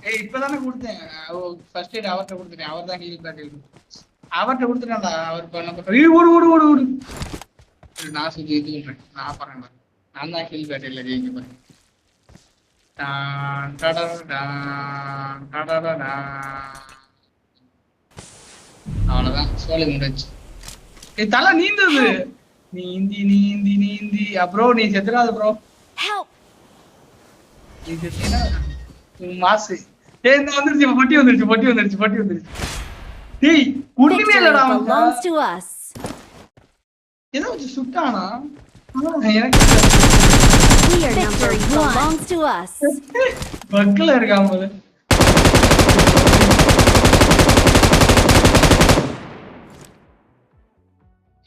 ஏய் இப்பதானே கொடுத்தேன். ஃபர்ஸ்ட் எய்ட் அவர்கிட்ட கொடுத்துட்டேன். அவர் தான் ஹீல் பேட்டில் அவர்கிட்ட கொடுத்துட்டான்டா. அவர் பண்ண ஓடு ஓடு ஓடு ஓடு. நான் சுத்தி இது பண்றேன். நான் பாருங்க நான் தான் ஹீல் பேட்டில் ஜெயிக்க போறேன். அவ்வளவுதான் சோழி முடிஞ்சு. தலை நீந்தது. நீந்தி நீந்தி நீந்தி அப்புறம் நீ செத்துறாது ப்ரோ. நீ செத்தீங்கன்னா மாசு. வந்துருச்சு பொட்டி வந்துருச்சு பொட்டி வந்துருச்சு பொட்டி வந்துருச்சு. டேய் ஒண்ணுமே இல்லடா. ஏதோ வச்சு சுட்டானா எனக்கு பக்கல இருக்காம